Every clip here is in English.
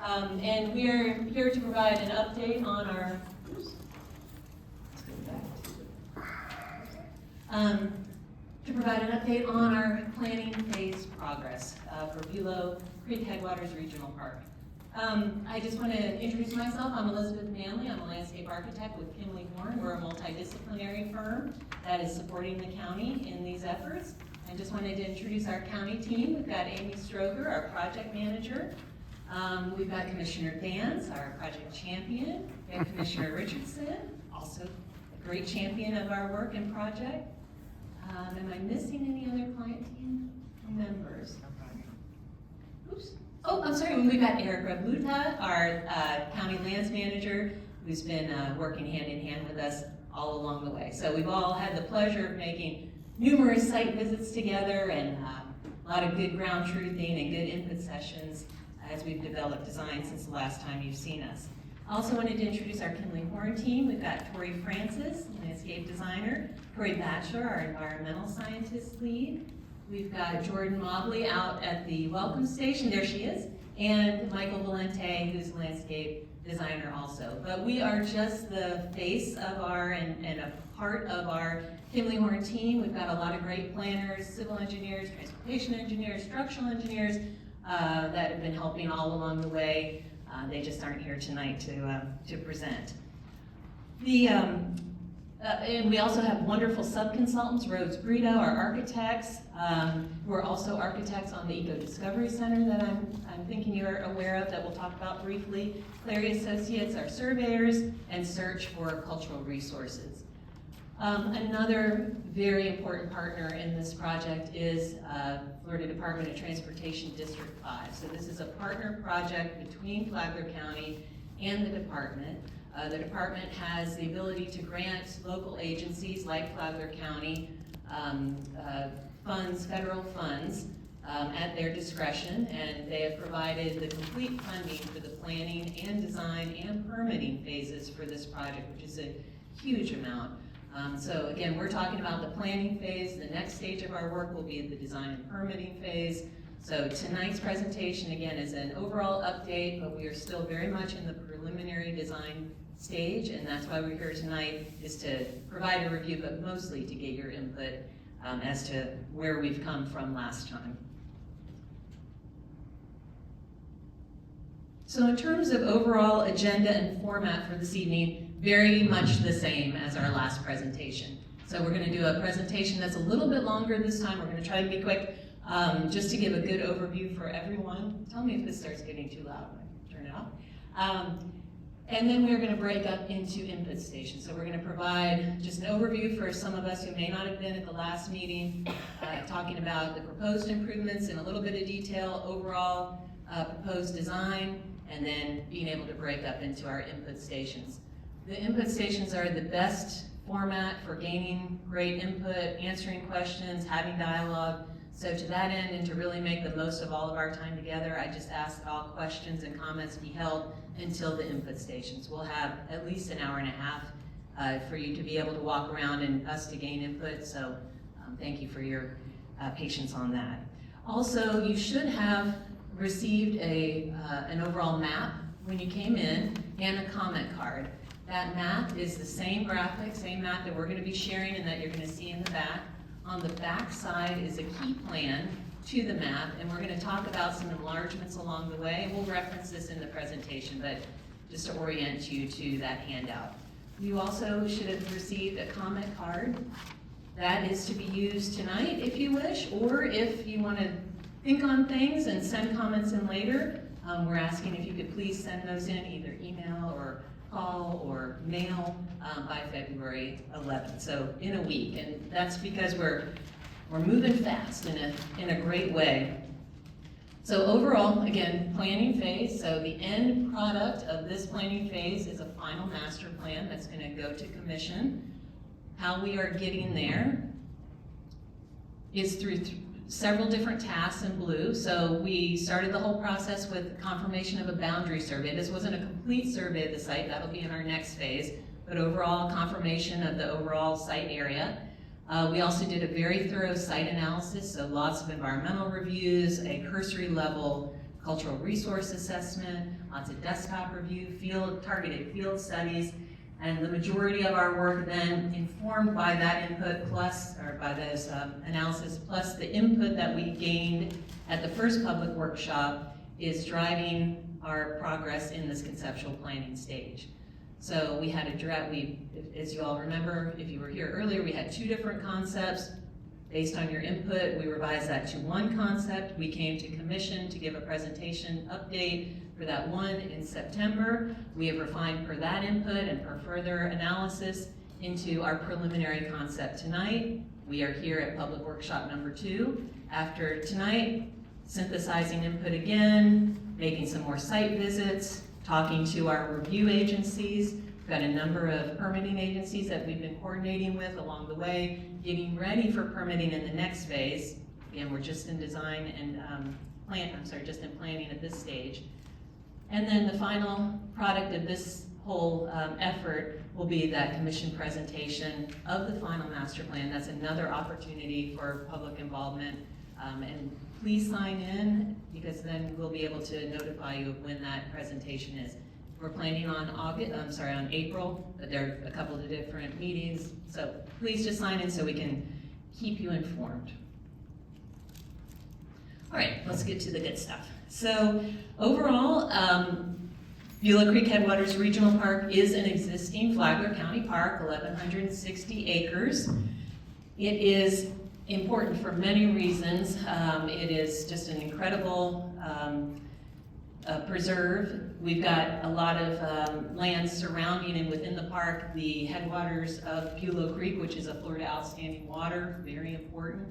And we are here to provide an update on our, planning phase progress for Bulow Creek Headwaters Regional Park. I just want to introduce myself. I'm Elizabeth Manley. I'm a landscape architect with Kimley Horn. We're a multidisciplinary firm that is supporting the county in these efforts. I just wanted to introduce our county team. We've got Amy Stroger, our project manager. We've got Commissioner Dance, our project champion. We have Commissioner Richardson, also a great champion of our work and project. Am I missing any other client team members? Oops. Oh, I'm sorry. We've got Eric Rabluta, our county lands manager, who's been working hand in hand with us all along the way. So we've all had the pleasure of making numerous site visits together and a lot of good ground truthing and good input sessions as we've developed design since the last time you've seen us. I also wanted to introduce our Kimley Horn team. We've got Tori Francis, landscape designer, Tori Batchelor, our environmental scientist lead. We've got Jordan Mobley out at the welcome station, there she is, and Michael Valente, who's a landscape designer also. But we are just the face of our, and a part of our Kimley Horn team. We've got a lot of great planners, civil engineers, transportation engineers, structural engineers that have been helping all along the way. They just aren't here tonight to present. And we also have wonderful sub-consultants, Rhodes Brito, our architects, who are also architects on the Eco Discovery Center that I'm thinking you're aware of, that we'll talk about briefly. Clary Associates, our surveyors, and Search for Cultural Resources. Another very important partner in this project is Florida Department of Transportation District 5. So this is a partner project between Flagler County and the department. The department has the ability to grant local agencies like Flagler County funds, federal funds, at their discretion, and they have provided the complete funding for the planning and design and permitting phases for this project, which is a huge amount. So again, we're talking about the planning phase. The next stage of our work will be the design and permitting phase. So tonight's presentation, again, is an overall update, but we are still very much in the preliminary design stage, and that's why we're here tonight, is to provide a review, but mostly to get your input as to where we've come from last time. So in terms of overall agenda and format for this evening, very much the same as our last presentation. So we're going to do a presentation that's a little bit longer this time. We're going to try to be quick, just to give a good overview for everyone. Tell me if this starts getting too loud. Turn it off. And then we're going to break up into input stations. So we're going to provide just an overview for some of us who may not have been at the last meeting, talking about the proposed improvements in a little bit of detail, overall proposed design, and then being able to break up into our input stations. The input stations are the best format for gaining great input, answering questions, having dialogue. So to that end, and to really make the most of all of our time together, I just ask that all questions and comments be held until the input stations. We'll have at least an hour and a half for you to be able to walk around and us to gain input. So thank you for your patience on that. Also, you should have received an overall map when you came in and a comment card. That map is the same graphic, same map that we're going to be sharing and that you're going to see in the back. On the back side is a key plan to the map, and we're going to talk about some enlargements along the way. We'll reference this in the presentation, but just to orient you to that handout. You also should have received a comment card. That is to be used tonight if you wish, or if you want to think on things and send comments in later, we're asking if you could please send those in either email or call or mail by February 11th, so in a week. And that's because we're moving fast in a great way. So overall, again, planning phase. So the end product of this planning phase is a final master plan that's going to go to commission. How we are getting there is through several different tasks in blue. So we started the whole process with confirmation of a boundary survey. This wasn't a complete survey of the site, that'll be in our next phase, but overall confirmation of the overall site area. We also did a very thorough site analysis, so lots of environmental reviews, a cursory level cultural resource assessment, lots of desktop review, targeted field studies, and the majority of our work then informed by that input plus, or by those analysis plus the input that we gained at the first public workshop is driving our progress in this conceptual planning stage. So we had as you all remember, if you were here earlier, we had 2 different concepts. Based on your input, we revised that to 1 concept. We came to commission to give a presentation update for that one in September. We have refined per that input and per further analysis into our preliminary concept tonight. We are here at public workshop number 2. After tonight, synthesizing input again, making some more site visits, talking to our review agencies. We've got a number of permitting agencies that we've been coordinating with along the way, getting ready for permitting in the next phase. Again, we're just in design and just in planning at this stage. And then the final product of this whole effort will be that commission presentation of the final master plan. That's another opportunity for public involvement. And please sign in, because then we'll be able to notify you of when that presentation is. We're planning on April, but there are a couple of different meetings. So please just sign in so we can keep you informed. All right, let's get to the good stuff. So overall, Bulow Creek Headwaters Regional Park is an existing Flagler County park, 1,160 acres. It is important for many reasons. It is just an incredible preserve. We've got a lot of land surrounding and within the park, the headwaters of Bulow Creek, which is a Florida Outstanding Water, very important.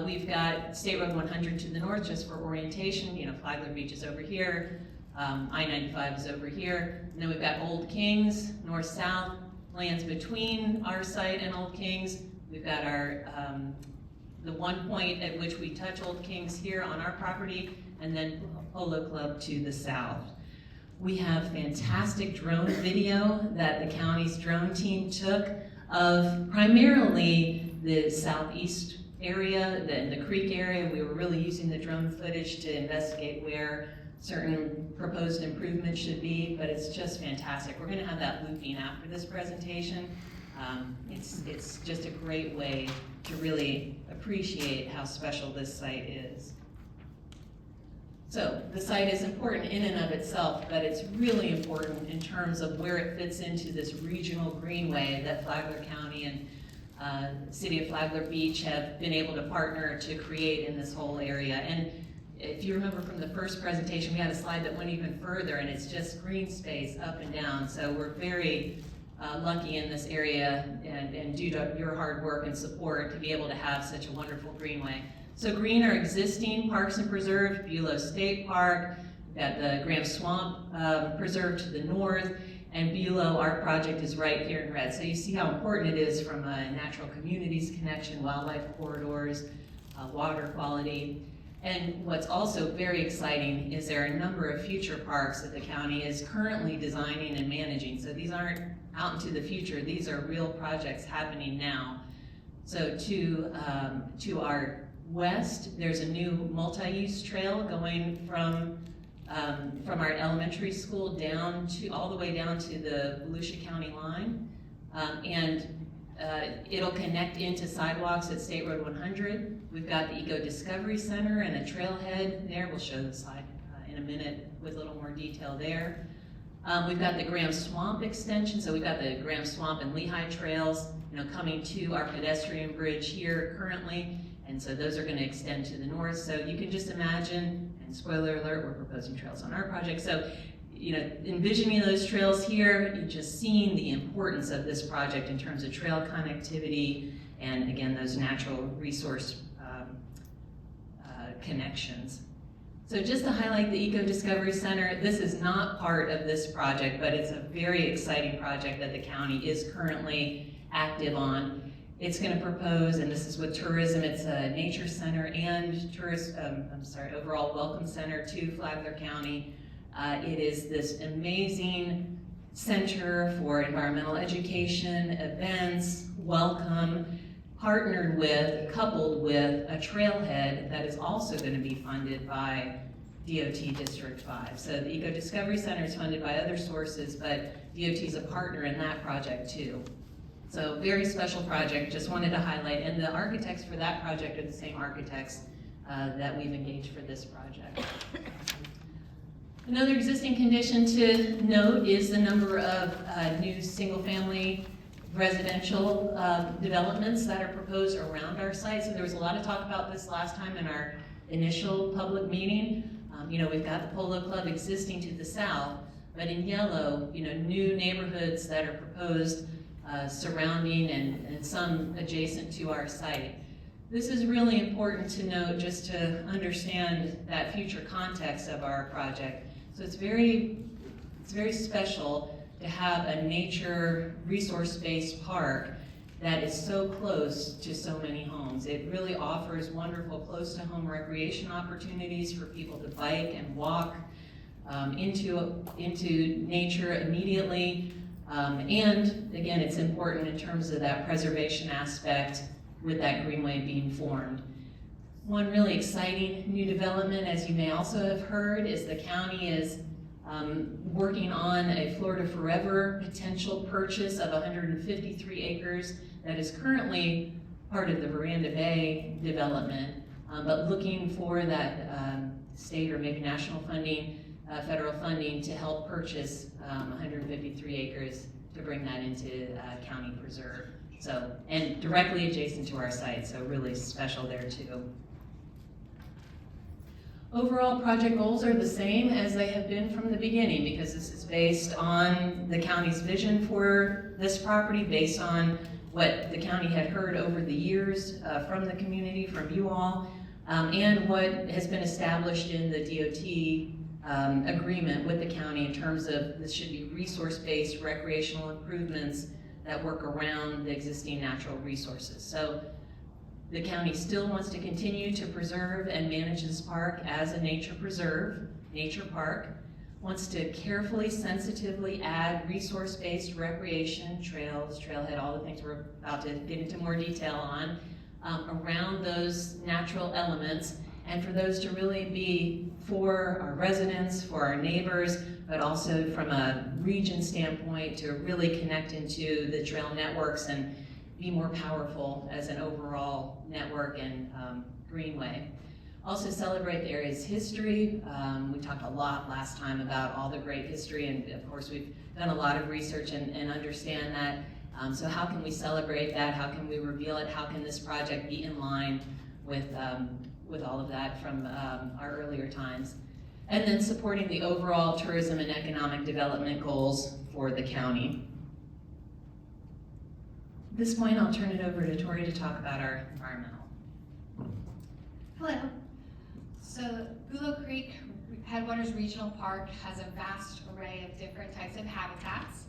We've got State Road 100 to the north, just for orientation. You know, Flagler Beach is over here, I-95 is over here. And then we've got Old Kings, north-south, lands between our site and Old Kings. We've got our the one point at which we touch Old Kings here on our property, and then Polo Club to the south. We have fantastic drone video that the county's drone team took of primarily the southeast area, the creek area. We were really using the drone footage to investigate where certain proposed improvements should be, but it's just fantastic. We're gonna have that looping after this presentation. It's just a great way to really appreciate how special this site is. So the site is important in and of itself, but it's really important in terms of where it fits into this regional greenway that Flagler County and the City of Flagler Beach have been able to partner to create in this whole area. And if you remember from the first presentation, we had a slide that went even further, and it's just green space up and down. So we're very lucky in this area, and due to your hard work and support, to be able to have such a wonderful greenway. So green are existing parks and preserves, Bulow State Park, we've got the Graham Swamp Preserve to the north, and Bulow, our project, is right here in red. So you see how important it is from a natural communities connection, wildlife corridors, water quality. And what's also very exciting is there are a number of future parks that the county is currently designing and managing. So these aren't out into the future, these are real projects happening now. So to our west, there's a new multi-use trail going from our elementary school down to all the way down to the Volusia County line, it'll connect into sidewalks at State Road 100. We've got the Eco Discovery Center and a trailhead there. We'll show the slide in a minute with a little more detail there. We've got the Graham Swamp extension, so we've got the Graham Swamp and Lehigh trails, coming to our pedestrian bridge here currently, and so those are going to extend to the north. So you can just imagine, and spoiler alert, we're proposing trails on our project. So, envisioning those trails here, you're just seeing the importance of this project in terms of trail connectivity and, again, those natural resource connections. So just to highlight the Eco Discovery Center, this is not part of this project, but it's a very exciting project that the county is currently active on. It's going to propose, and this is with tourism, it's a nature center and overall welcome center to Flagler County. It is this amazing center for environmental education, events, welcome, coupled with a trailhead that is also going to be funded by DOT District 5. So the Eco Discovery Center is funded by other sources, but DOT is a partner in that project too. So very special project, just wanted to highlight. And the architects for that project are the same architects that we've engaged for this project. Another existing condition to note is the number of new single-family residential developments that are proposed around our site. So there was a lot of talk about this last time in our initial public meeting. We've got the Polo Club existing to the south, but in yellow, new neighborhoods that are proposed surrounding and some adjacent to our site. This is really important to note just to understand that future context of our project. So it's very special to have a nature resource-based park that is so close to so many homes. It really offers wonderful close-to-home recreation opportunities for people to bike and walk into nature immediately. And again, it's important in terms of that preservation aspect with that greenway being formed. One really exciting new development, as you may also have heard, is the county is working on a Florida Forever potential purchase of 153 acres that is currently part of the Veranda Bay development, but looking for that state or maybe national funding, federal funding to help purchase 153 acres to bring that into county preserve. So, and directly adjacent to our site, so really special there too. Overall project goals are the same as they have been from the beginning, because this is based on the county's vision for this property, based on what the county had heard over the years from the community, from you all, and what has been established in the DOT agreement with the county in terms of this should be resource-based recreational improvements that work around the existing natural resources. So the county still wants to continue to preserve and manage this park as a nature preserve, nature park, wants to carefully, sensitively add resource-based recreation, trails, trailhead, all the things we're about to get into more detail on, around those natural elements, and for those to really be for our residents, for our neighbors, but also from a region standpoint to really connect into the trail networks and be more powerful as an overall network and greenway. Also celebrate the area's history. We talked a lot last time about all the great history, and of course we've done a lot of research and understand that. So how can we celebrate that? How can we reveal it? How can this project be in line with all of that from our earlier times? And then supporting the overall tourism and economic development goals for the county. At this point, I'll turn it over to Tori to talk about our environmental. Hello. So Bulow Creek Headwaters Regional Park has a vast array of different types of habitats.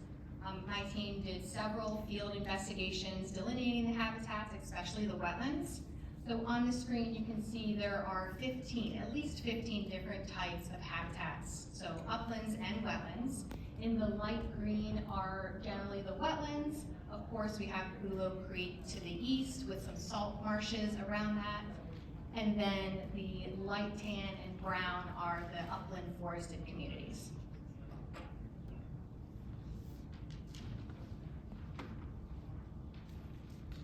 My team did several field investigations delineating the habitats, especially the wetlands. So on the screen you can see there are at least 15 different types of habitats. So uplands and wetlands. In the light green are generally the wetlands. Of course we have Bulow Creek to the east with some salt marshes around that. And then the light tan and brown are the upland forested communities.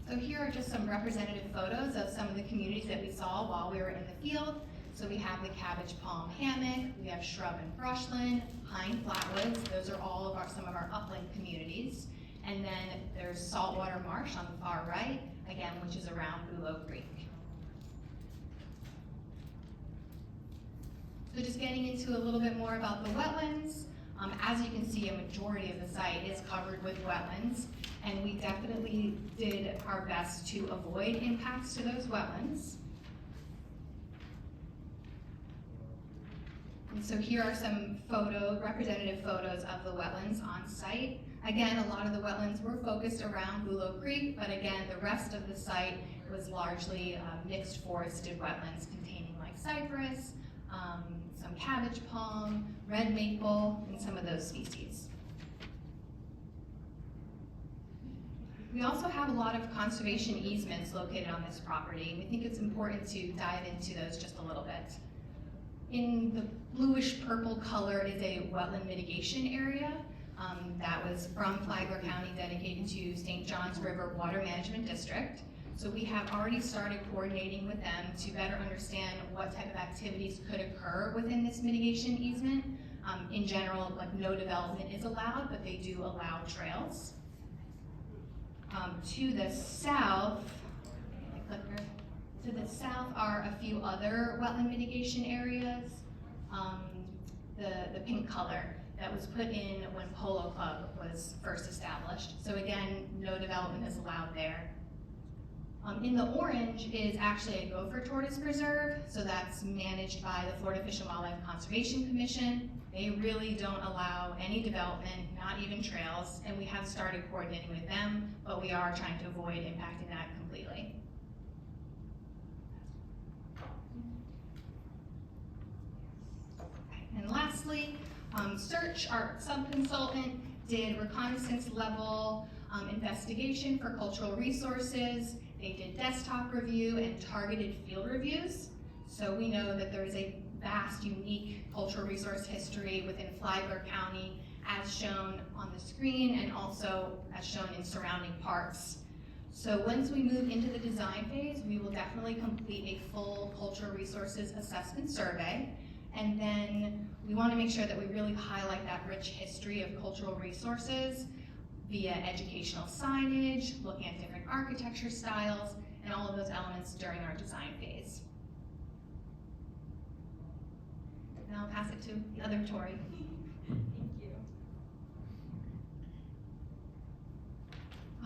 So here are just some representative photos of some of the communities that we saw while we were in the field. So we have the Cabbage Palm Hammock, we have Shrub and Brushland, Pine Flatwoods, those are all of some of our upland communities. And then there's Saltwater Marsh on the far right, again, which is around Bulow Creek. So just getting into a little bit more about the wetlands. As you can see, a majority of the site is covered with wetlands, and we definitely did our best to avoid impacts to those wetlands. And so here are some representative photos of the wetlands on site. Again, a lot of the wetlands were focused around Bulow Creek, but again, the rest of the site was largely mixed forested wetlands containing like cypress, some cabbage palm, red maple, and some of those species. We also have a lot of conservation easements located on this property. We think it's important to dive into those just a little bit. In the bluish purple color is a wetland mitigation area that was from Flagler County dedicated to St. Johns River Water Management District. So we have already started coordinating with them to better understand what type of activities could occur within this mitigation easement. In general, like no development is allowed, but they do allow trails. To the south, are a few other wetland mitigation areas. The pink color that was put in when Polo Club was first established. So again, no development is allowed there. In the orange is actually a gopher tortoise preserve, so that's managed by the Florida Fish and Wildlife Conservation Commission. They really don't allow any development, not even trails, and we have started coordinating with them, but we are trying to avoid impacting that completely. And lastly, Search, our sub-consultant, did reconnaissance level investigation for cultural resources. They did desktop review and targeted field reviews. So we know that there is a vast, unique cultural resource history within Flagler County, as shown on the screen and also as shown in surrounding parks. So once we move into the design phase, we will definitely complete a full cultural resources assessment survey. And then we want to make sure that we really highlight that rich history of cultural resources via educational signage, looking at different architecture styles, and all of those elements during our design phase. Now I'll pass it to the other Tori. Thank you.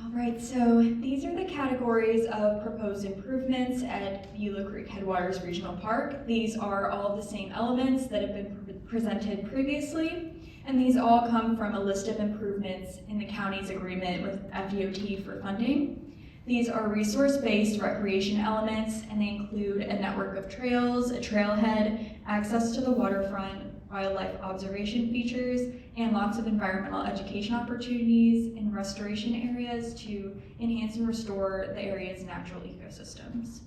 All right, so these are the categories of proposed improvements at Bulow Creek Headwaters Regional Park. These are all of the same elements that have been presented previously, and these all come from a list of improvements in the county's agreement with FDOT for funding. These are resource-based recreation elements, and they include a network of trails, a trailhead, access to the waterfront, wildlife observation features, and lots of environmental education opportunities and restoration areas to enhance and restore the area's natural ecosystems.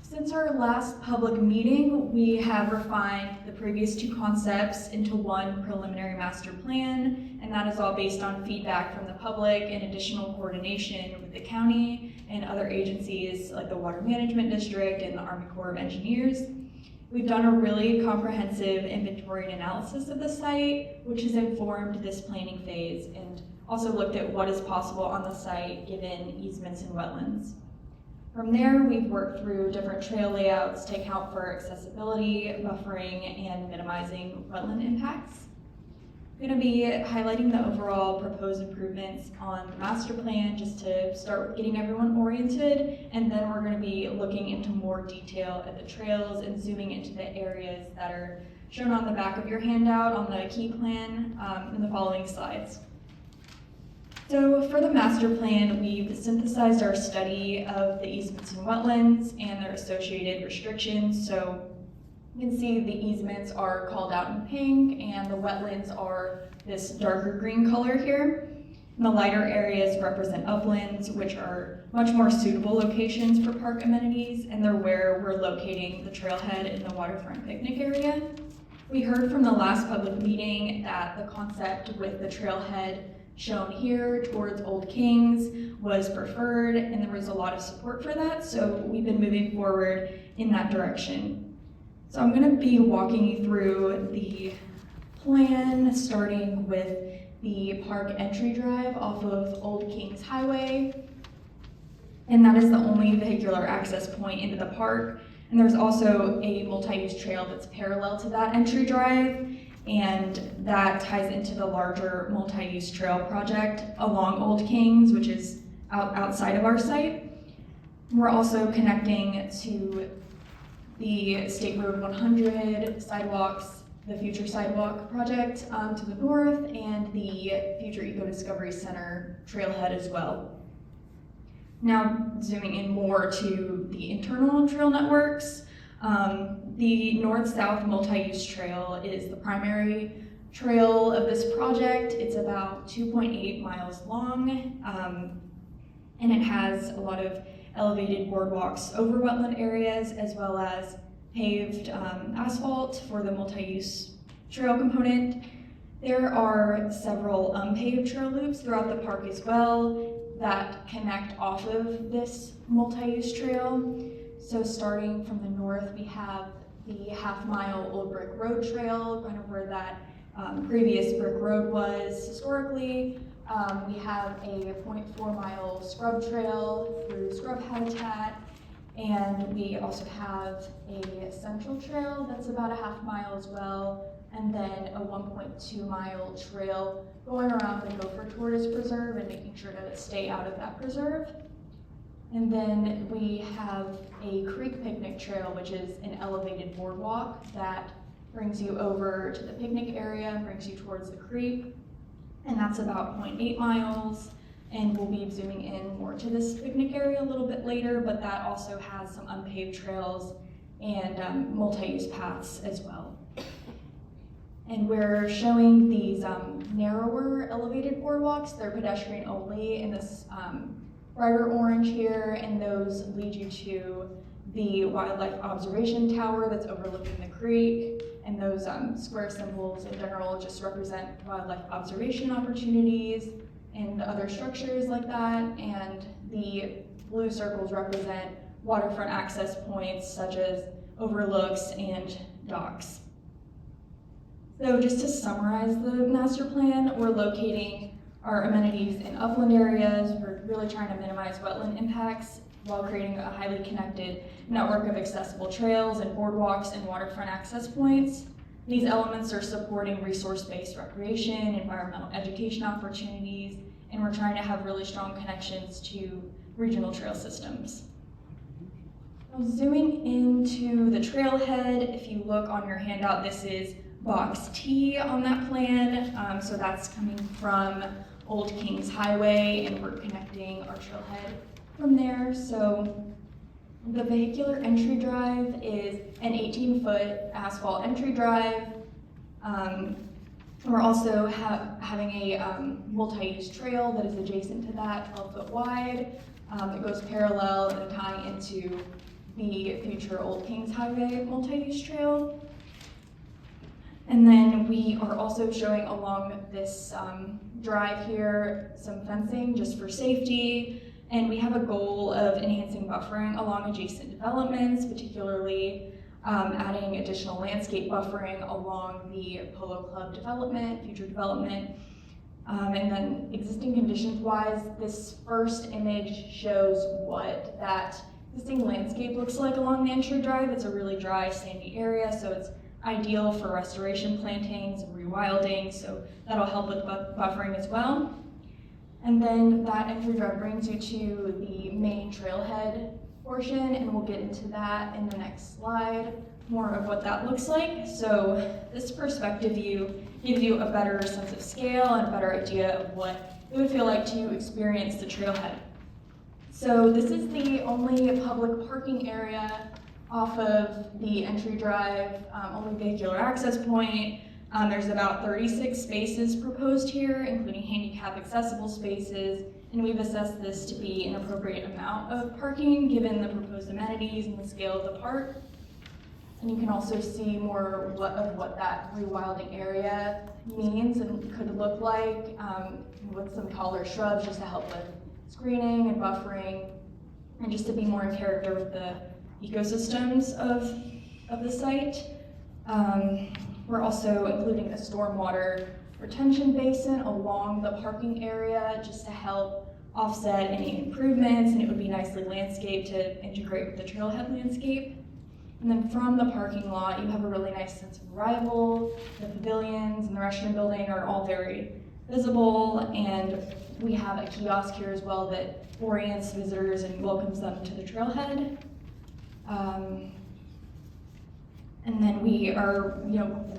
Since our last public meeting, we have refined the previous two concepts into one preliminary master plan, and that is all based on feedback from the public and additional coordination with the county and other agencies like the Water Management District and the Army Corps of Engineers. We've done a really comprehensive inventory and analysis of the site, which has informed this planning phase and also looked at what is possible on the site given easements and wetlands. From there, we've worked through different trail layouts to account for accessibility, buffering, and minimizing wetland impacts. I'm going to be highlighting the overall proposed improvements on the master plan just to start with getting everyone oriented, and then we're going to be looking into more detail at the trails and zooming into the areas that are shown on the back of your handout on the key plan in the following slides. So for the master plan, we've synthesized our study of the easements and wetlands and their associated restrictions. So you can see the easements are called out in pink and the wetlands are this darker green color here. And the lighter areas represent uplands, which are much more suitable locations for park amenities, and they're where we're locating the trailhead and the waterfront picnic area. We heard from the last public meeting that the concept with the trailhead shown here towards Old Kings was preferred, and there was a lot of support for that, so we've been moving forward in that direction. So I'm going to be walking you through the plan, starting with the park entry drive off of Old Kings Highway, and that is the only vehicular access point into the park. And there's also a multi-use trail that's parallel to that entry drive, and that ties into the larger multi-use trail project along Old Kings, which is outside of our site. We're also connecting to the State Road 100 sidewalks, the Future Sidewalk project to the north, and the Future Eco Discovery Center trailhead as well. Now zooming in more to the internal trail networks, the north-south multi-use trail is the primary trail of this project. It's about 2.8 miles long, and it has a lot of elevated boardwalks over wetland areas, as well as paved asphalt for the multi-use trail component. There are several unpaved trail loops throughout the park as well that connect off of this multi-use trail. So starting from the north, we have the half-mile Old Brick Road Trail, kind of where that previous brick road was historically. We have a 0.4-mile scrub trail through scrub habitat, and we also have a central trail that's about a half-mile as well, and then a 1.2-mile trail going around the Gopher Tortoise Preserve and making sure to stay out of that preserve. And then we have a creek picnic trail, which is an elevated boardwalk that brings you over to the picnic area, brings you towards the creek, and that's about 0.8 miles. And we'll be zooming in more to this picnic area a little bit later, but that also has some unpaved trails and multi-use paths as well. And we're showing these narrower elevated boardwalks. They're pedestrian only in this brighter orange here, and those lead you to the wildlife observation tower that's overlooking the creek. And those square symbols in general just represent wildlife observation opportunities and other structures like that. And the blue circles represent waterfront access points such as overlooks and docks. So just to summarize the master plan, we're locating our amenities in upland areas. We're really trying to minimize wetland impacts while creating a highly connected network of accessible trails and boardwalks and waterfront access points. These elements are supporting resource-based recreation, environmental education opportunities, and we're trying to have really strong connections to regional trail systems. Now, zooming into the trailhead, if you look on your handout, this is box T on that plan. So that's coming from Old Kings Highway, and we're connecting our trailhead from there. So the vehicular entry drive is an 18-foot asphalt entry drive. We're also having a multi-use trail that is adjacent to that, 12-foot wide. It goes parallel and tying into the future Old Kings Highway multi-use trail. And then we are also showing along this drive here some fencing just for safety. And we have a goal of enhancing buffering along adjacent developments, particularly adding additional landscape buffering along the Polo Club development, future development. And then existing conditions wise, this first image shows what that existing landscape looks like along the entry drive. It's a really dry, sandy area, so it's ideal for restoration plantings and rewilding, so that'll help with buffering as well. And then that entry drive brings you to the main trailhead portion, and we'll get into that in the next slide, more of what that looks like. So this perspective view gives you a better sense of scale and a better idea of what it would feel like to experience the trailhead. So this is the only public parking area off of the entry drive, only vehicular access point. There's about 36 spaces proposed here, including handicap accessible spaces, and we've assessed this to be an appropriate amount of parking given the proposed amenities and the scale of the park. And you can also see more of what that rewilding area means and could look like with some taller shrubs just to help with screening and buffering and just to be more in character with the ecosystems of the site. We're also including a stormwater retention basin along the parking area just to help offset any improvements, and it would be nicely landscaped to integrate with the trailhead landscape. And then from the parking lot, you have a really nice sense of arrival. The pavilions and the restroom building are all very visible, and we have a kiosk here as well that orients visitors and welcomes them to the trailhead. And then we are,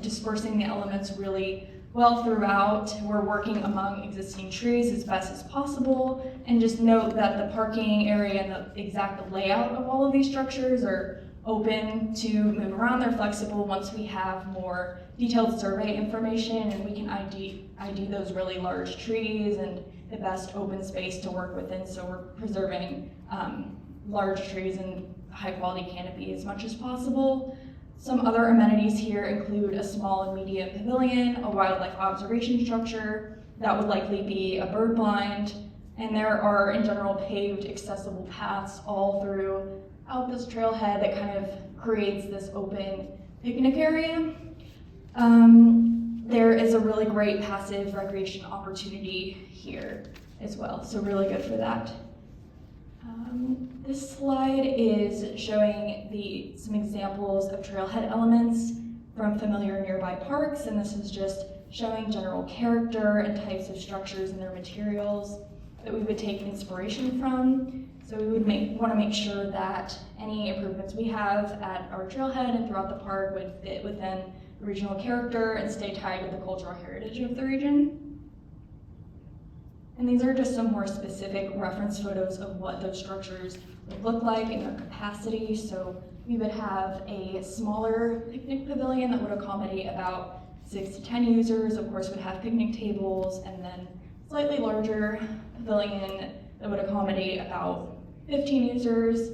dispersing the elements really well throughout. We're working among existing trees as best as possible, and just note that the parking area and the exact layout of all of these structures are open to move around. They're flexible once we have more detailed survey information, and we can ID those really large trees and the best open space to work within. So we're preserving large trees and high quality canopy as much as possible. Some other amenities here include a small and medium pavilion, a wildlife observation structure that would likely be a bird blind, and there are in general paved accessible paths all throughout this trailhead that kind of creates this open picnic area. There is a really great passive recreation opportunity here as well, so really good for that. This slide is showing some examples of trailhead elements from familiar nearby parks, and this is just showing general character and types of structures and their materials that we would take inspiration from. So we would want to make sure that any improvements we have at our trailhead and throughout the park would fit within the regional character and stay tied to the cultural heritage of the region. And these are just some more specific reference photos of what those structures would look like in their capacity. So we would have a smaller picnic pavilion that would accommodate about 6 to 10 users, of course would have picnic tables, and then slightly larger pavilion that would accommodate about 15 users.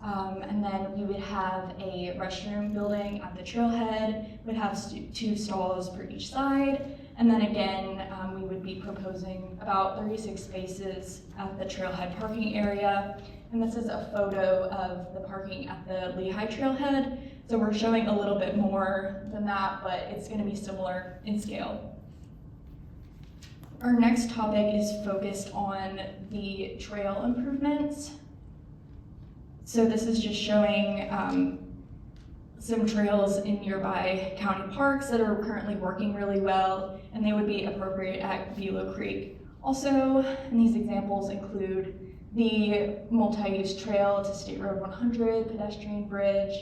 And then we would have a restroom building at the trailhead, would have 2 stalls per each side. And then again, we would be proposing about 36 spaces at the trailhead parking area. And this is a photo of the parking at the Lehigh trailhead. So we're showing a little bit more than that, but it's going to be similar in scale. Our next topic is focused on the trail improvements. So this is just showing some trails in nearby county parks that are currently working really well, and they would be appropriate at Bulow Creek. Also, and these examples include the multi-use trail to State Road 100 pedestrian bridge,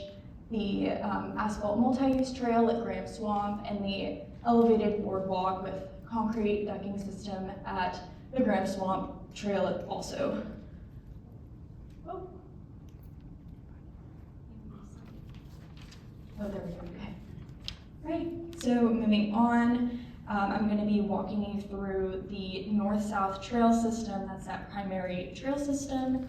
the asphalt multi-use trail at Graham Swamp, and the elevated boardwalk with concrete decking system at the Graham Swamp trail also. Oh, there we go, okay. Right, so moving on, I'm going to be walking you through the north-south trail system. That's that primary trail system.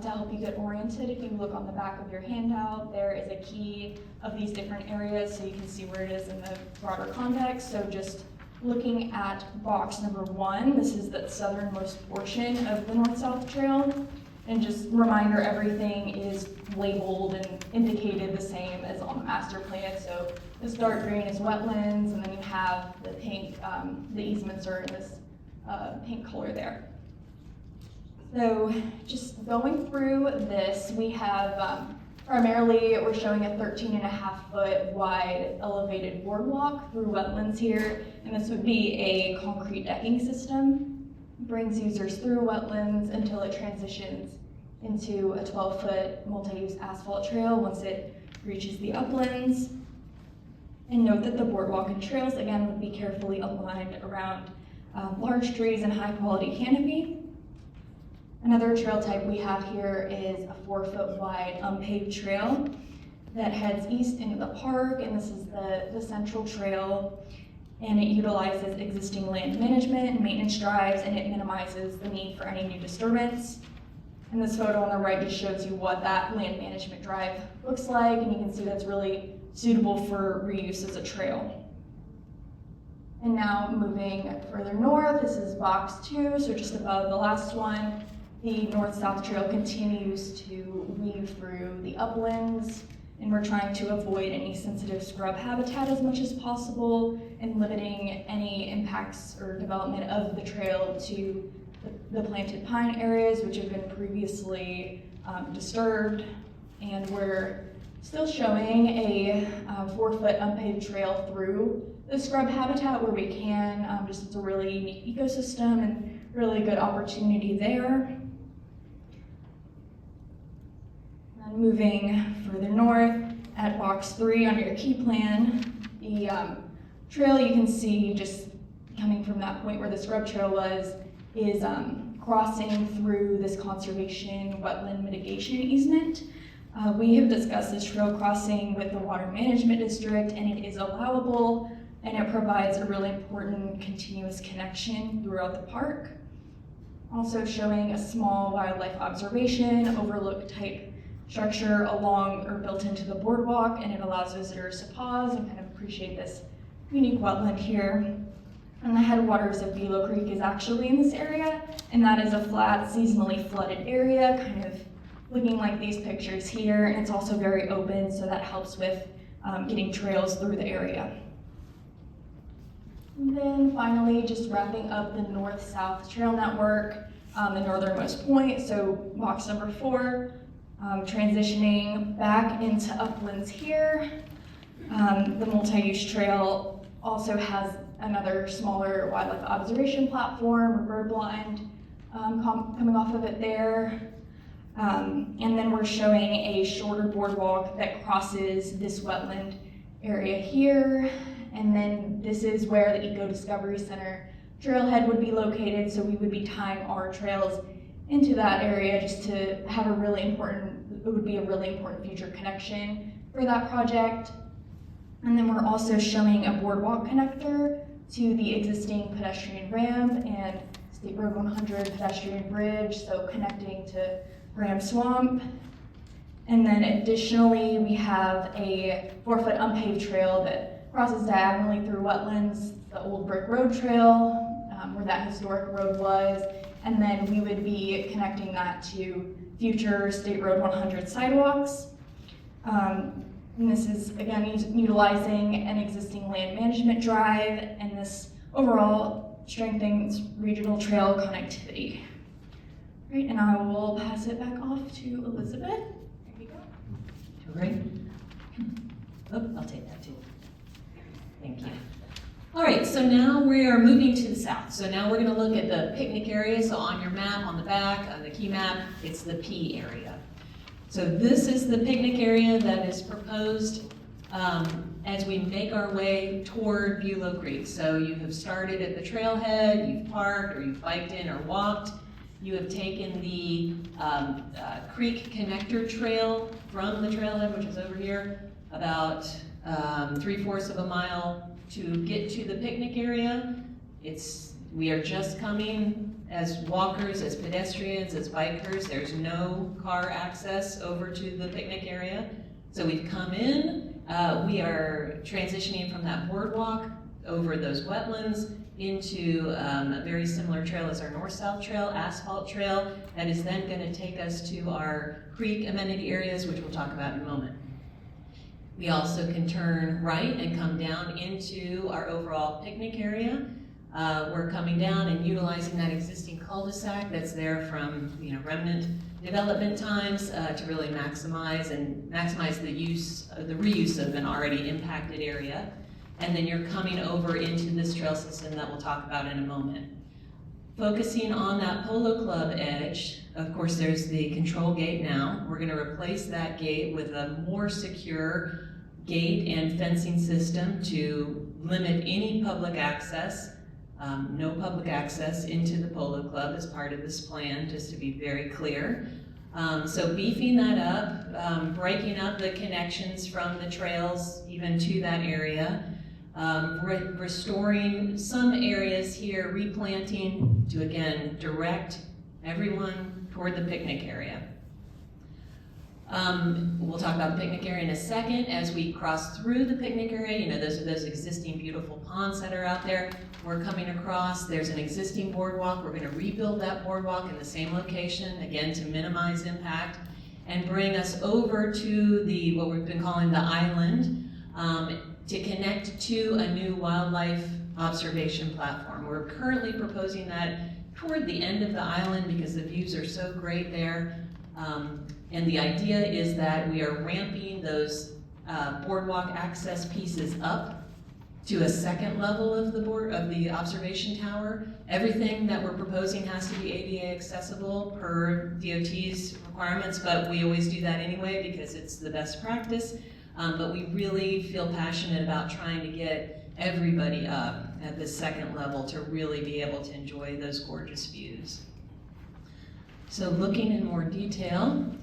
To help you get oriented, if you look on the back of your handout, there is a key of these different areas so you can see where it is in the broader context. So just looking at box number 1, this is the southernmost portion of the north-south trail. And just reminder, everything is labeled and indicated the same as on the master plan. So this dark green is wetlands, and then you have the pink, the easements are in this pink color there. So just going through this, we have primarily, we're showing a 13.5-foot wide elevated boardwalk through wetlands here, and this would be a concrete decking system. Brings users through wetlands until it transitions into a 12-foot multi-use asphalt trail once it reaches the uplands. And note that the boardwalk and trails, again, would be carefully aligned around large trees and high-quality canopy. Another trail type we have here is a 4-foot wide unpaved trail that heads east into the park, and this is the central trail. And it utilizes existing land management and maintenance drives, and it minimizes the need for any new disturbance. And this photo on the right just shows you what that land management drive looks like, and you can see that's really suitable for reuse as a trail. And now moving further north, this is box 2, so just above the last one. The north-south trail continues to weave through the uplands, and we're trying to avoid any sensitive scrub habitat as much as possible and limiting any impacts or development of the trail to the planted pine areas, which have been previously disturbed. And we're still showing a 4-foot unpaved trail through the scrub habitat where we can, just it's a really unique ecosystem and really good opportunity there. Moving further north, at box 3 on your key plan, the trail you can see just coming from that point where the scrub trail was is crossing through this conservation wetland mitigation easement. We have discussed this trail crossing with the Water Management District, and it is allowable, and it provides a really important continuous connection throughout the park. Also showing a small wildlife observation overlook type structure along or built into the boardwalk, and it allows visitors to pause and kind of appreciate this unique wetland here. And the headwaters of Bulow Creek is actually in this area, and that is a flat, seasonally flooded area, kind of looking like these pictures here. And it's also very open, so that helps with getting trails through the area. And then finally, just wrapping up the north-south trail network, the northernmost point, so box number 4, transitioning back into uplands here. The multi-use trail also has another smaller wildlife observation platform or bird blind coming off of it there. And then we're showing a shorter boardwalk that crosses this wetland area here. And then this is where the Eco Discovery Center trailhead would be located, so we would be tying our trails into that area just to have a really important, it would be a really important future connection for that project. And then we're also showing a boardwalk connector to the existing pedestrian ramp and State Road 100 pedestrian bridge, so connecting to Ram Swamp. And then additionally, we have a 4-foot unpaved trail that crosses diagonally through wetlands, the old brick road trail, where that historic road was. And then we would be connecting that to future State Road 100 sidewalks. And this is, again, utilizing an existing land management drive, and this overall strengthens regional trail connectivity. Right, and I will pass it back off to Elizabeth. There you go. Great. Oh, I'll take that too. Thank you. All right, so now we are moving to the south. So now we're going to look at the picnic area. So on your map, on the back, on the key map, it's the P area. So this is the picnic area that is proposed as we make our way toward Bulow Creek. So you have started at the trailhead, you've parked, or you've biked in or walked. You have taken the creek connector trail from the trailhead, which is over here, about 3/4 of a mile to get to the picnic area. We are just coming as walkers, as pedestrians, as bikers. There's no car access over to the picnic area. So we've come in, we are transitioning from that boardwalk over those wetlands into a very similar trail as our north-south trail, asphalt trail, that is then going to take us to our creek amenity areas, which we'll talk about in a moment. We also can turn right and come down into our overall picnic area. We're coming down and utilizing that existing cul-de-sac that's there from remnant development times to really maximize the use, the reuse of an already impacted area. And then you're coming over into this trail system that we'll talk about in a moment. Focusing on that Polo Club edge, of course there's the control gate now. We're going to replace that gate with a more secure gate and fencing system to limit any public access. No public access into the Polo Club as part of this plan, just to be very clear. So beefing that up, breaking up the connections from the trails even to that area, restoring some areas here, replanting to again direct everyone toward the picnic area. We'll talk about the picnic area in a second. As we cross through the picnic area, those are those existing beautiful ponds that are out there. We're coming across, there's an existing boardwalk. We're going to rebuild that boardwalk in the same location, again, to minimize impact, and bring us over to what we've been calling the island, to connect to a new wildlife observation platform. We're currently proposing that toward the end of the island because the views are so great there. And the idea is that we are ramping those boardwalk access pieces up to a second level of the observation tower. Everything that we're proposing has to be ADA accessible per DOT's requirements, but we always do that anyway because it's the best practice. But we really feel passionate about trying to get everybody up at the second level to really be able to enjoy those gorgeous views. So looking in more detail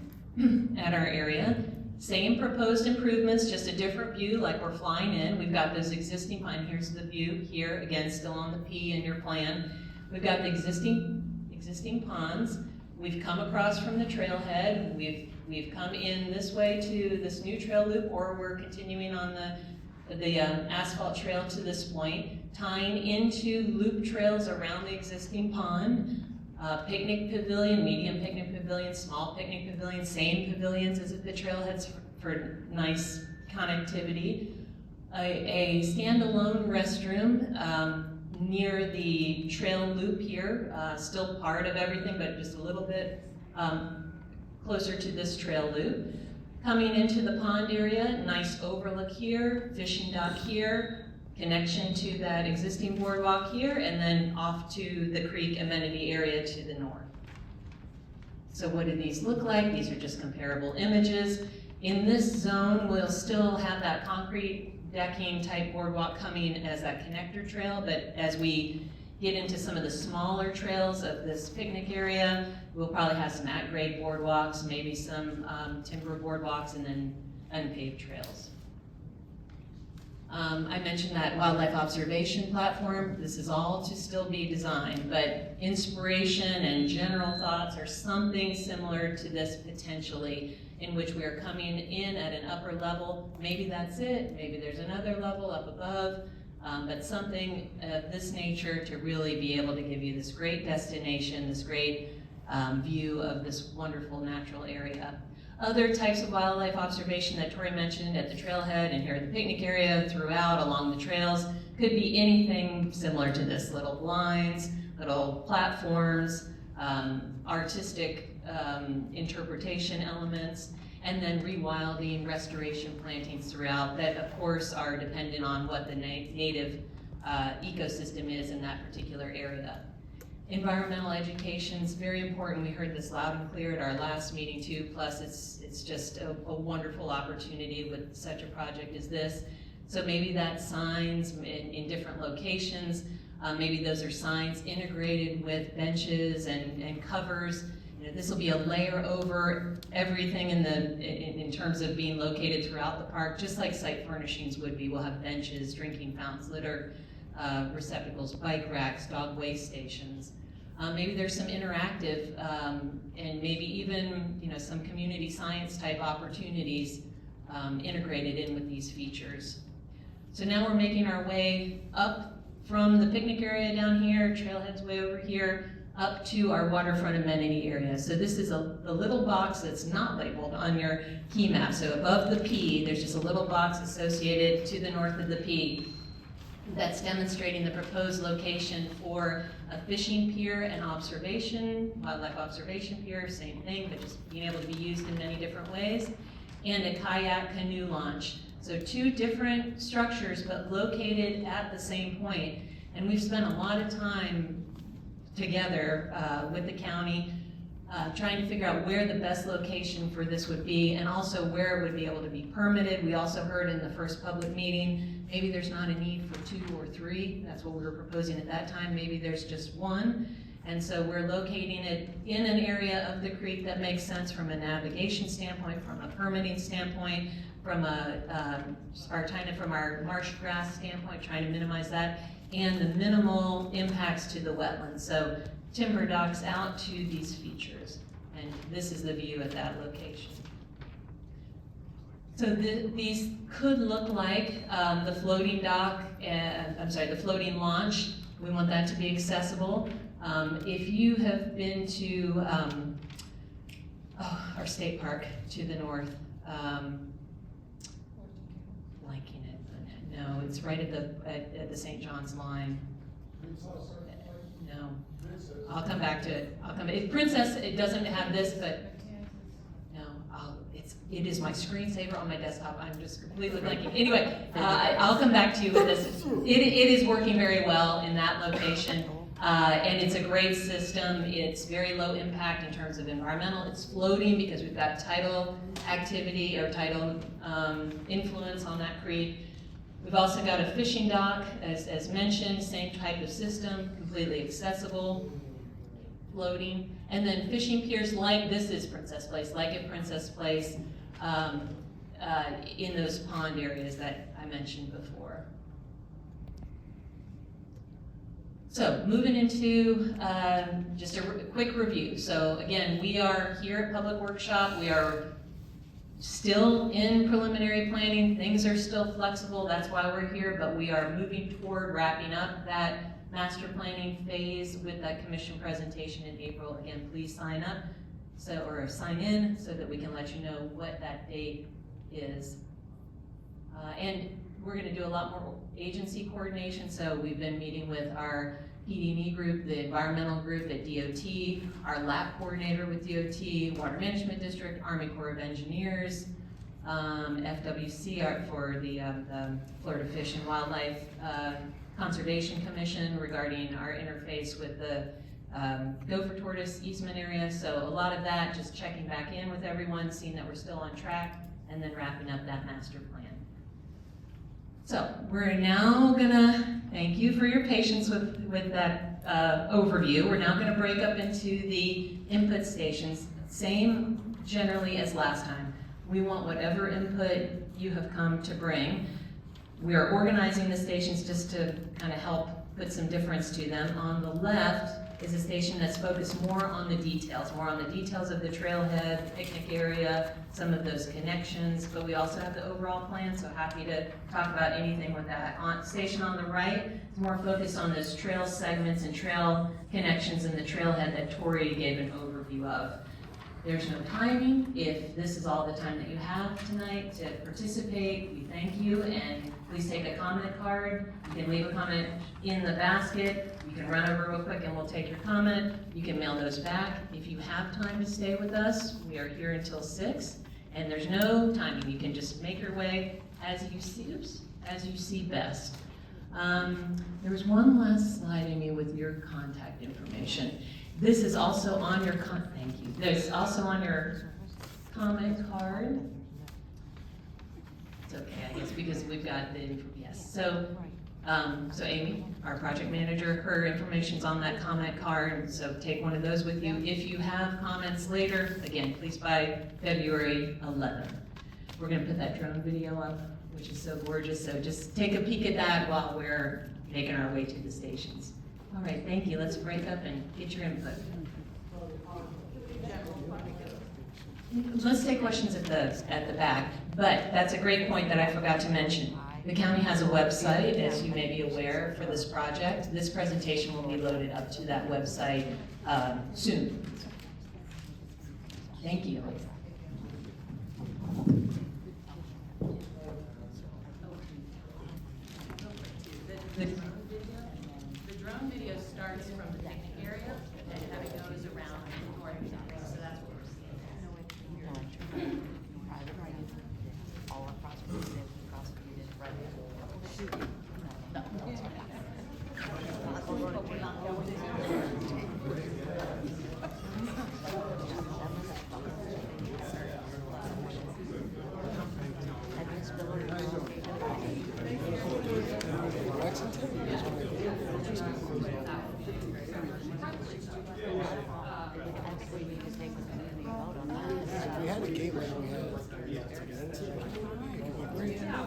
at our area, same proposed improvements, just a different view like we're flying in. We've got those existing pines. Here's the view here, again, still on the P in your plan. We've got the existing ponds. we've come across from the trailhead, we've come in this way to this new trail loop, or we're continuing on the asphalt trail to this point, tying into loop trails around the existing pond, picnic pavilion, medium picnic pavilion, small picnic pavilion, same pavilions as at the trailheads for nice connectivity, a standalone restroom near the trail loop here, still part of everything, but just a little bit closer to this trail loop. Coming into the pond area, nice overlook here, fishing dock here, connection to that existing boardwalk here, and then off to the creek amenity area to the north. So what do these look like? These are just comparable images. In this zone, we'll still have that concrete decking type boardwalk coming as that connector trail, but as we get into some of the smaller trails of this picnic area, we'll probably have some at-grade boardwalks, maybe some timber boardwalks, and then unpaved trails. I mentioned that wildlife observation platform. This is all to still be designed, but inspiration and general thoughts are something similar to this potentially, in which we are coming in at an upper level. Maybe that's it, maybe there's another level up above, but something of this nature to really be able to give you this great destination, this great view of this wonderful natural area. Other types of wildlife observation that Tori mentioned at the trailhead and here at the picnic area, throughout along the trails, could be anything similar to this. Little blinds, little platforms, artistic interpretation elements, and then rewilding, restoration plantings throughout that of course are dependent on what the native ecosystem is in that particular area. Environmental education is very important. We heard this loud and clear at our last meeting too, plus it's just a wonderful opportunity with such a project as this. So maybe that's signs in different locations. Maybe those are signs integrated with benches and covers. You know, this will be a layer over everything in terms of being located throughout the park, just like site furnishings would be. We'll have benches, drinking fountains, litter receptacles, bike racks, dog waste stations. Maybe there's some interactive and maybe even some community science type opportunities integrated in with these features. So now we're making our way up from the picnic area down here, trailhead's way over here, up to our waterfront amenity area. So this is a little box that's not labeled on your key map. So above the P, there's just a little box associated to the north of the P that's demonstrating the proposed location for a fishing pier and observation, wildlife observation pier, same thing, but just being able to be used in many different ways, and a kayak canoe launch. So two different structures, but located at the same point. And we've spent a lot of time together with the county trying to figure out where the best location for this would be, and also where it would be able to be permitted. We also heard in the first public meeting, maybe there's not a need for 2 or 3. That's what we were proposing at that time. Maybe there's just 1. And so we're locating it in an area of the creek that makes sense from a navigation standpoint, from a permitting standpoint, from from our marsh grass standpoint, trying to minimize that, and the minimal impacts to the wetlands. So timber docks out to these features, and this is the view at that location. So these could look like the floating dock, the floating launch. We want that to be accessible. If you have been to our state park to the north, blanking it, no, it's right at the St. John's line. No, I'll come back to it. Princess, it doesn't have this, but no, it is my screensaver on my desktop. I'm just completely blanking. Anyway, I'll come back to you with this. It is working very well in that location, and it's a great system. It's very low impact in terms of environmental. It's floating because we've got tidal activity or tidal influence on that creek. We've also got a fishing dock, as mentioned, same type of system, completely accessible, floating. And then fishing piers like this is Princess Place, like at Princess Place, in those pond areas that I mentioned before. So moving into just a quick review. So again, we are here at Public Workshop. We are still in preliminary planning. Things are still flexible. That's why we're here, but we are moving toward wrapping up that master planning phase with that commission presentation in April. Again, please sign up or sign in so that we can let you know what that date is. And we're going to do a lot more agency coordination. So we've been meeting with our PD&E group, the environmental group at DOT, our lab coordinator with DOT, Water Management District, Army Corps of Engineers, FWC for the Florida Fish and Wildlife Conservation Commission regarding our interface with the gopher tortoise easement area. So a lot of that, just checking back in with everyone, seeing that we're still on track, and then wrapping up that master plan. So we're now gonna, thank you for your patience with that overview. We're now gonna break up into the input stations, same generally as last time. We want whatever input you have come to bring. We are organizing the stations just to kind of help put some difference to them. On the left is a station that's focused more on the details of the trailhead, picnic area, some of those connections, but we also have the overall plan, so happy to talk about anything with that. Station on the right is more focused on those trail segments and trail connections in the trailhead that Tori gave an overview of. There's no timing. If this is all the time that you have tonight to participate, we thank you, and please take a comment card. You can leave a comment in the basket. You can run over real quick and we'll take your comment. You can mail those back. If you have time to stay with us, we are here until 6, and there's no timing. You can just make your way as you see best. There was one last slide, Amy, with your contact information. This is also on your thank you. There's also on your comment card. It's okay, I guess, because we've got the yes. So Amy, our project manager, her information's on that comment card. So take one of those with you. If you have comments later, again, please by February 11th. We're going to put that drone video up, which is so gorgeous. So just take a peek at that while we're making our way to the stations. All right, thank you. Let's break up and get your input. Let's take questions at the back, but that's a great point that I forgot to mention. The county has a website, as you may be aware, for this project. This presentation will be loaded up to that website soon. Thank you. The drone video starts from the picnic area and kind of goes around the north side, so that's what we're seeing. All across prosecuted, right? No. We had a gateway, we had.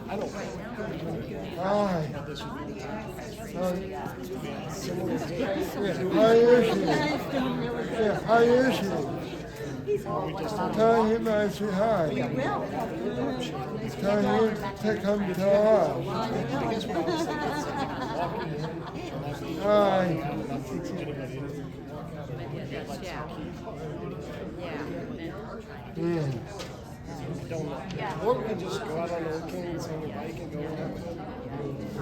I don't. Hi. Similar yeah, how is she? Tell him I say hi. We will. Tell him to come to us. Hi. Yeah. Or we can just go out on the weekends on your bike and go around. I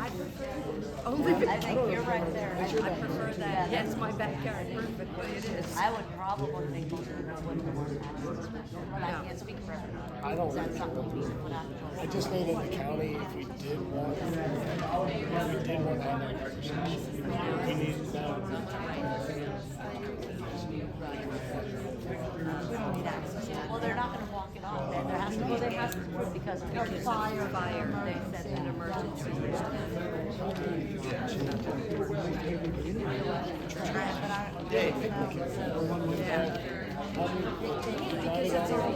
think you're right there. I prefer that. Yes, my backyard, perfect way it is. I would probably think most of them wouldn't want access, but I can't speak for everyone. I don't Is that really something we know. should put out? I just know that the county, if we did want to have that conversation, we need that. Well, they're not gonna walk it off, there has to be a gate, because of fire, they said an emergency.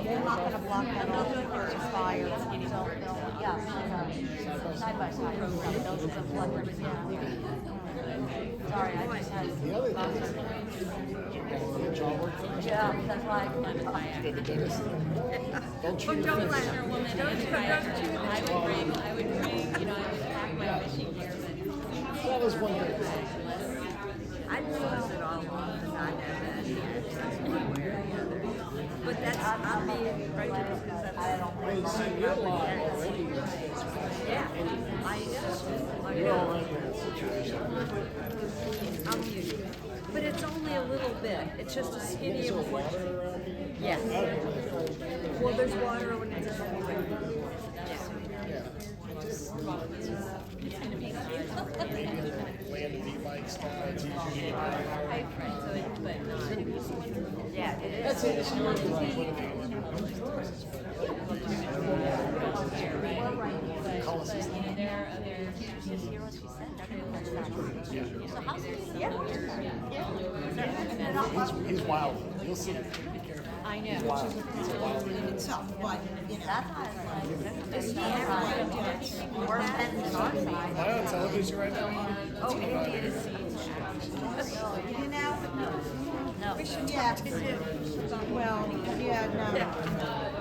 They're not gonna block that off, it's fire, so they'll, yeah, side by side, those are the flooders, yeah. Sorry, I just had. The other thing is, you got a good job work for Yeah, that's why I the dentist. Don't chew Oh, your don't face. laugh. Don't chew the I would bring, you know, I would pack my fishing gear, but That was one thing. I close it all off and not have any access one way or the other. But that's, I'm being prejudiced because that's. Well, see, you're alive already. Yeah, I know. You're already in that situation. I'm used to it. But it's only a little bit. It's just a skinny Is there of water around here? Yes. I don't know. Well, there's water when it's everywhere. Yeah. Maybe land of e-bikes, it's easier. Yeah, it is. That's it. It's not like what just hear what she said. So how's it? Yeah. He's wild. You'll see. Be careful. I know. He's wild. He's a wild. It's tough, but, you know. That's why I was like, we're heading to our side. Am I on television right now? Oh, it is. You know, No. yeah, well, yeah, no.